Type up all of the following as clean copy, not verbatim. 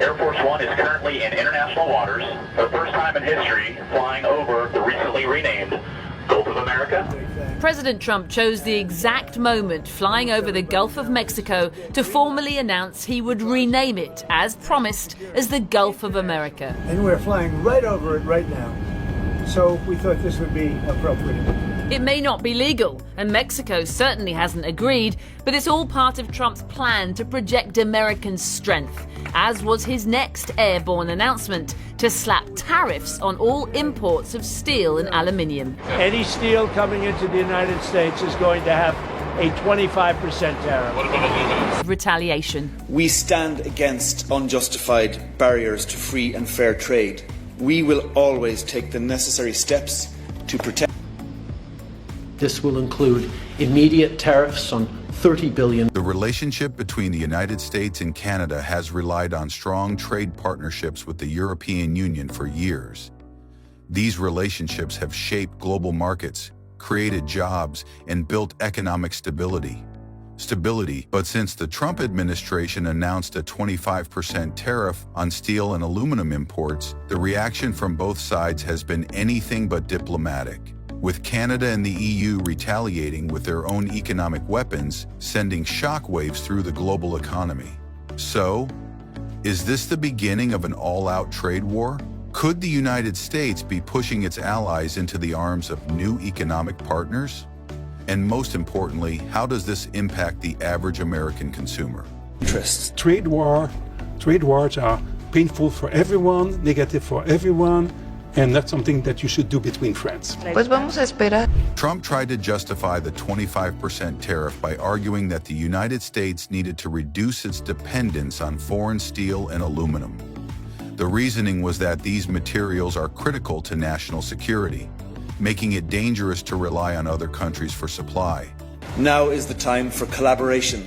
Air Force One is currently in international waters for the first time in history, flying over the recently renamed Gulf of America. President Trump chose the exact moment flying over the Gulf of Mexico to formally announce he would rename it, as promised, as the Gulf of America. And we're flying right over it right now. So we thought this would be appropriate. It may not be legal, and Mexico certainly hasn't agreed, but it's all part of Trump's plan to project American strength, as was his next airborne announcement, to slap tariffs on all imports of steel and aluminium. Any steel coming into the United States is going to have a 25% tariff. What about aluminum? Retaliation. We stand against unjustified barriers to free and fair trade. We will always take the necessary steps to protect. This will include immediate tariffs on $30 billion. The relationship between the United States and Canada has relied on strong trade partnerships with the European Union for years. These relationships have shaped global markets, created jobs, and built economic stability. But since the Trump administration announced a 25% tariff on steel and aluminum imports, the reaction from both sides has been anything but diplomatic, with Canada and the EU retaliating with their own economic weapons, sending shockwaves through the global economy. So, is this the beginning of an all-out trade war? Could the United States be pushing its allies into the arms of new economic partners? And most importantly, how does this impact the average American consumer? Trade wars are painful for everyone, negative for everyone, and that's something that you should do between friends. Pues vamos a esperar. Trump tried to justify the 25% tariff by arguing that the United States needed to reduce its dependence on foreign steel and aluminum. The reasoning was that these materials are critical to national security, making it dangerous to rely on other countries for supply. Now is the time for collaboration,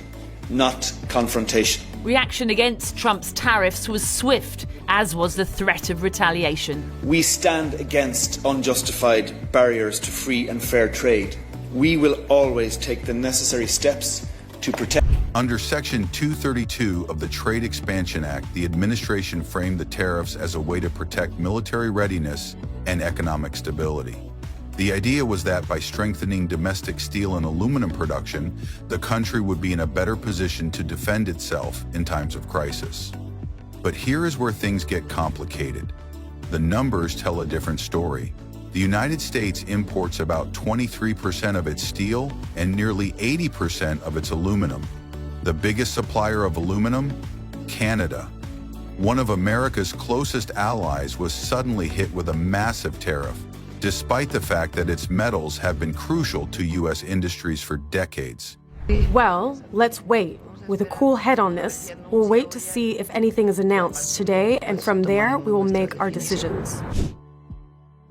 not confrontation. Reaction against Trump's tariffs was swift, as was the threat of retaliation. We stand against unjustified barriers to free and fair trade. We will always take the necessary steps to protect. Under Section 232 of the Trade Expansion Act, the administration framed the tariffs as a way to protect military readiness and economic stability. The idea was that by strengthening domestic steel and aluminum production, the country would be in a better position to defend itself in times of crisis. But here is where things get complicated. The numbers tell a different story. The United States imports about 23% of its steel and nearly 80% of its aluminum. The biggest supplier of aluminum? Canada. One of America's closest allies was suddenly hit with a massive tariff, despite the fact that its metals have been crucial to U.S. industries for decades. Well, let's wait. With a cool head on this, we'll wait to see if anything is announced today, and from there, we will make our decisions.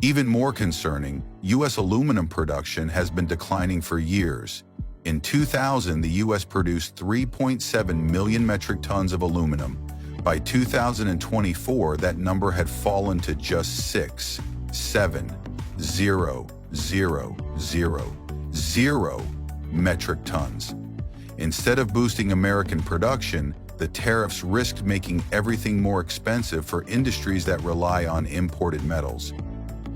Even more concerning, U.S. aluminum production has been declining for years. In 2000, the U.S. produced 3.7 million metric tons of aluminum. By 2024, that number had fallen to just 6,7,0,0,0 metric tons. Instead of boosting American production, the tariffs risked making everything more expensive for industries that rely on imported metals.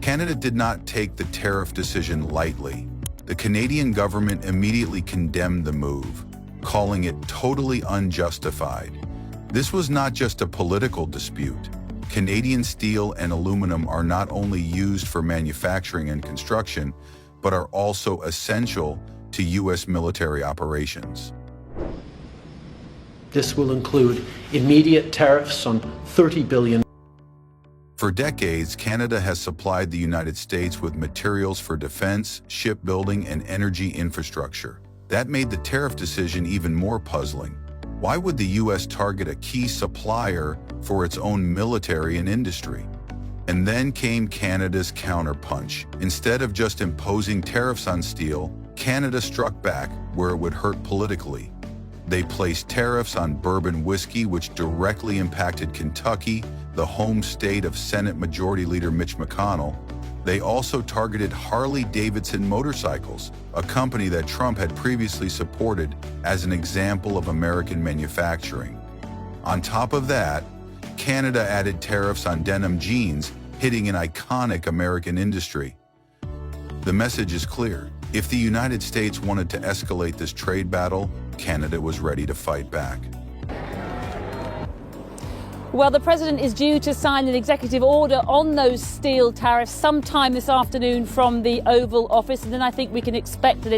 Canada did not take the tariff decision lightly. The Canadian government immediately condemned the move, calling it totally unjustified. This was not just a political dispute. Canadian steel and aluminum are not only used for manufacturing and construction, but are also essential to U.S. military operations. This will include immediate tariffs on $30 billion. For decades, Canada has supplied the United States with materials for defense, shipbuilding, and energy infrastructure. That made the tariff decision even more puzzling. Why would the U.S. target a key supplier for its own military and industry? And then came Canada's counterpunch. Instead of just imposing tariffs on steel, Canada struck back where it would hurt politically. They placed tariffs on bourbon whiskey, which directly impacted Kentucky, the home state of Senate Majority Leader Mitch McConnell. They also targeted Harley-Davidson motorcycles, a company that Trump had previously supported as an example of American manufacturing. On top of that, Canada added tariffs on denim jeans, hitting an iconic American industry. The message is clear. If the United States wanted to escalate this trade battle, Canada was ready to fight back. Well, the president is due to sign an executive order on those steel tariffs sometime this afternoon from the Oval Office, and then I think we can expect a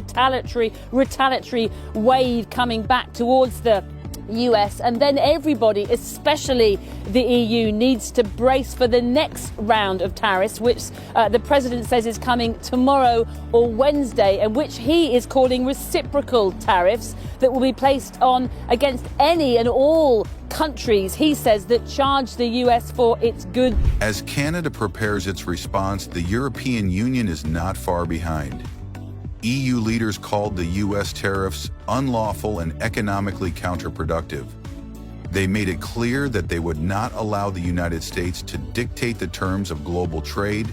retaliatory wave coming back towards the US, and then everybody, especially the EU, needs to brace for the next round of tariffs, which the president says is coming tomorrow or Wednesday, and which he is calling reciprocal tariffs that will be placed on against any and all countries, he says, that charge the US for its goods. As Canada prepares its response, the European Union is not far behind. EU leaders called the US tariffs unlawful and economically counterproductive. They made it clear that they would not allow the United States to dictate the terms of global trade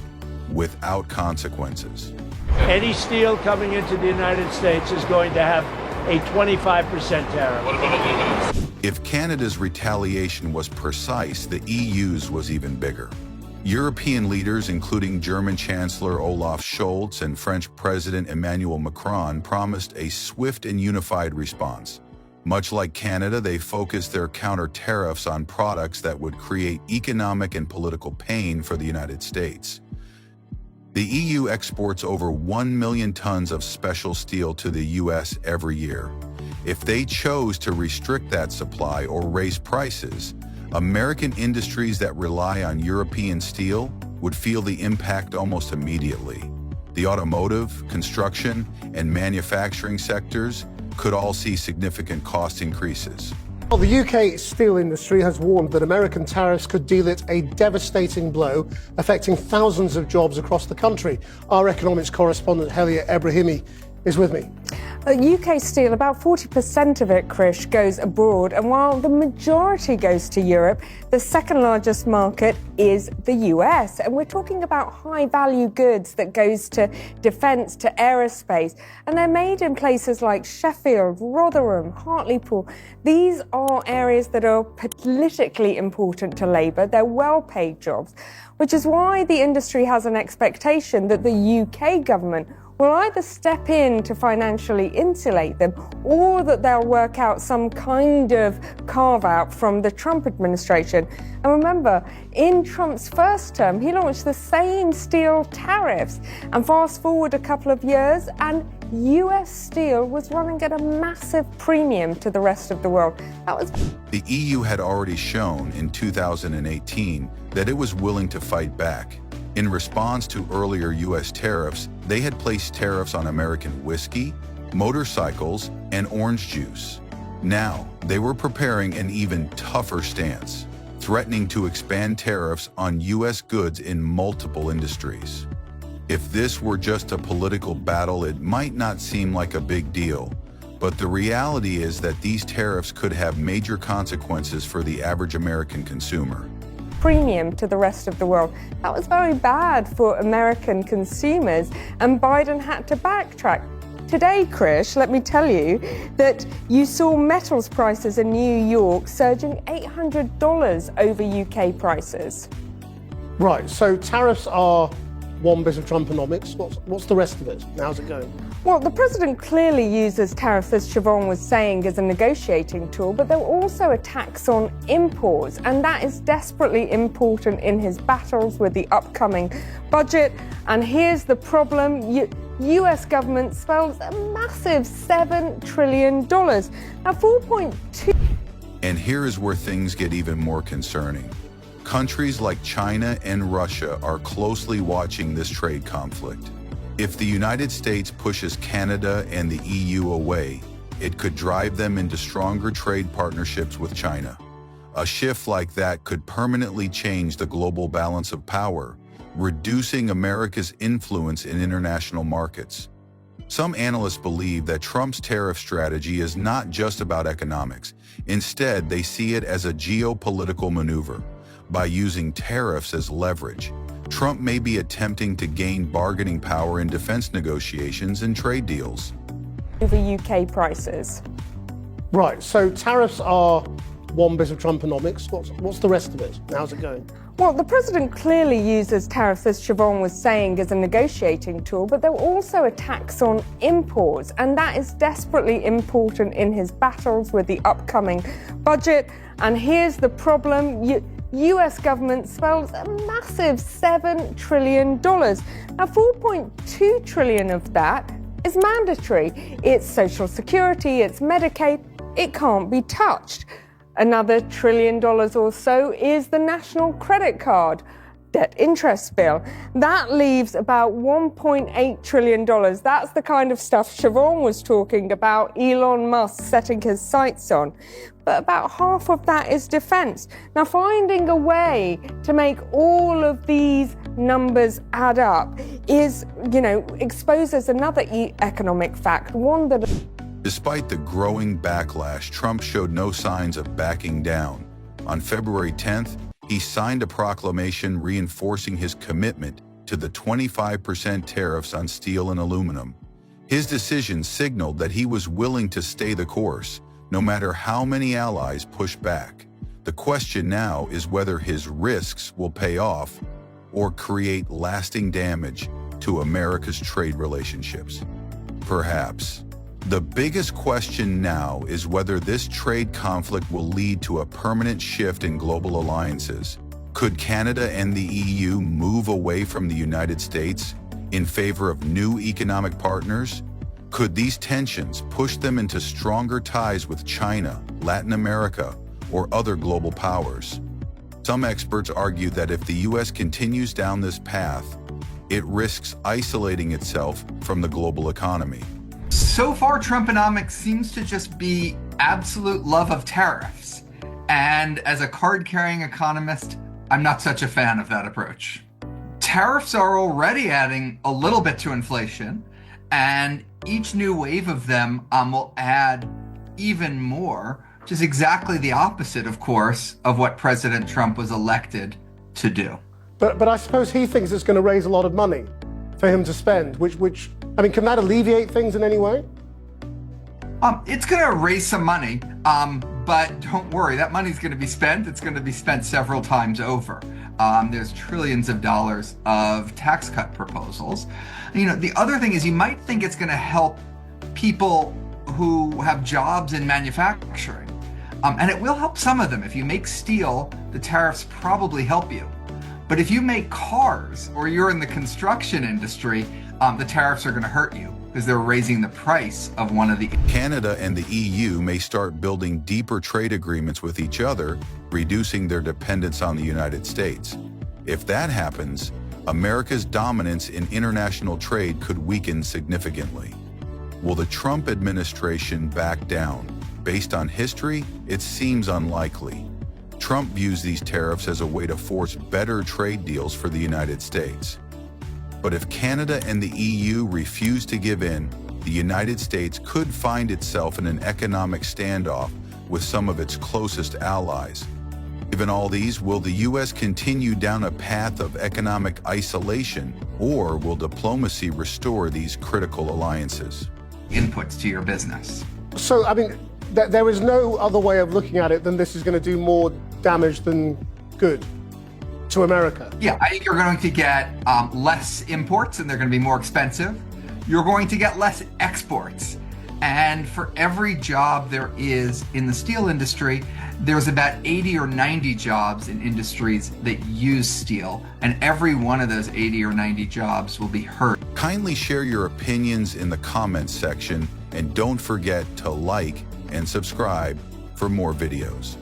without consequences. Any steel coming into the United States is going to have a 25% tariff. If Canada's retaliation was precise, the EU's was even bigger. European leaders, including German Chancellor Olaf Scholz and French President Emmanuel Macron, promised a swift and unified response. Much like Canada, they focused their counter-tariffs on products that would create economic and political pain for the United States. The EU exports over 1 million tons of special steel to the US every year. If they chose to restrict that supply or raise prices, American industries that rely on European steel would feel the impact almost immediately. The automotive, construction, and manufacturing sectors could all see significant cost increases. Well, the UK steel industry has warned that American tariffs could deal it a devastating blow, affecting thousands of jobs across the country. Our economics correspondent, Helia Ebrahimi, is with me. UK steel, about 40% of it, Krish, goes abroad, and while the majority goes to Europe, the second largest market is the US. And we're talking about high-value goods that goes to defence, to aerospace, and they're made in places like Sheffield, Rotherham, Hartlepool. These are areas that are politically important to Labour. They're well-paid jobs, which is why the industry has an expectation that the UK government will either step in to financially insulate them, or that they'll work out some kind of carve-out from the Trump administration. And remember, in Trump's first term, he launched the same steel tariffs. And fast forward a couple of years, and US steel was running at a massive premium to the rest of the world. The EU had already shown in 2018 that it was willing to fight back. In response to earlier US tariffs, they had placed tariffs on American whiskey, motorcycles, and orange juice. Now, they were preparing an even tougher stance, threatening to expand tariffs on US goods in multiple industries. If this were just a political battle, it might not seem like a big deal, but the reality is that these tariffs could have major consequences for the average American consumer. Premium to the rest of the world. That was very bad for American consumers, and Biden had to backtrack. Today, Krish, let me tell you that you saw metals prices in New York surging $800 over UK prices. Right, so tariffs are one bit of Trumponomics. What's the rest of it? How's it going? Well, the president clearly uses tariffs, as Siobhan was saying, as a negotiating tool, but there were also a tax on imports, and that is desperately important in his battles with the upcoming budget. And here's the problem. US government spends a massive $7 trillion. Now, 4.2... And here is where things get even more concerning. Countries like China and Russia are closely watching this trade conflict. If the United States pushes Canada and the EU away, it could drive them into stronger trade partnerships with China. A shift like that could permanently change the global balance of power, reducing America's influence in international markets. Some analysts believe that Trump's tariff strategy is not just about economics. Instead, they see it as a geopolitical maneuver. By using tariffs as leverage, Trump may be attempting to gain bargaining power in defense negotiations and trade deals. Over UK prices. Right, so tariffs are one bit of Trumponomics. What's the rest of it? How's it going? Well, the president clearly uses tariffs, as Siobhan was saying, as a negotiating tool, but there were also a tax on imports, and that is desperately important in his battles with the upcoming budget. And here's the problem. US government spends a massive $7 trillion. Now, 4.2 trillion of that is mandatory. It's Social Security, it's Medicaid, it can't be touched. Another $1 trillion or so is the national credit card debt interest bill. That leaves about $1.8 trillion. That's the kind of stuff Siobhan was talking about, Elon Musk setting his sights on. But about half of that is defense. Now, finding a way to make all of these numbers add up is, exposes another economic fact, one that... Despite the growing backlash, Trump showed no signs of backing down. On February 10th, he signed a proclamation reinforcing his commitment to the 25% tariffs on steel and aluminum. His decision signaled that he was willing to stay the course, no matter how many allies push back. The question now is whether his risks will pay off or create lasting damage to America's trade relationships. Perhaps. The biggest question now is whether this trade conflict will lead to a permanent shift in global alliances. Could Canada and the EU move away from the United States in favor of new economic partners? Could these tensions push them into stronger ties with China, Latin America, or other global powers? Some experts argue that if the US continues down this path, it risks isolating itself from the global economy. So far, Trumponomics seems to just be absolute love of tariffs. And as a card-carrying economist, I'm not such a fan of that approach. Tariffs are already adding a little bit to inflation, and each new wave of them will add even more, which is exactly the opposite, of course, of what President Trump was elected to do. But I suppose he thinks it's going to raise a lot of money for him to spend, which can that alleviate things in any way? It's going to raise some money, but don't worry, that money's going to be spent. It's going to be spent several times over. There's trillions of dollars of tax cut proposals. The other thing is you might think it's going to help people who have jobs in manufacturing, and it will help some of them. If you make steel, the tariffs probably help you. But if you make cars or you're in the construction industry, the tariffs are going to hurt you because they're raising the price of one of the... Canada and the EU may start building deeper trade agreements with each other, reducing their dependence on the United States. If that happens, America's dominance in international trade could weaken significantly. Will the Trump administration back down? Based on history, it seems unlikely. Trump views these tariffs as a way to force better trade deals for the United States. But if Canada and the EU refuse to give in, the United States could find itself in an economic standoff with some of its closest allies. Given all these, will the U.S. continue down a path of economic isolation, or will diplomacy restore these critical alliances? Inputs to your business. So, there is no other way of looking at it than this is going to do more damage than good to America. Yeah, I think you're going to get less imports and they're going to be more expensive. You're going to get less exports. And for every job there is in the steel industry, there's about 80 or 90 jobs in industries that use steel. And every one of those 80 or 90 jobs will be hurt. Kindly share your opinions in the comments section and don't forget to like and subscribe for more videos.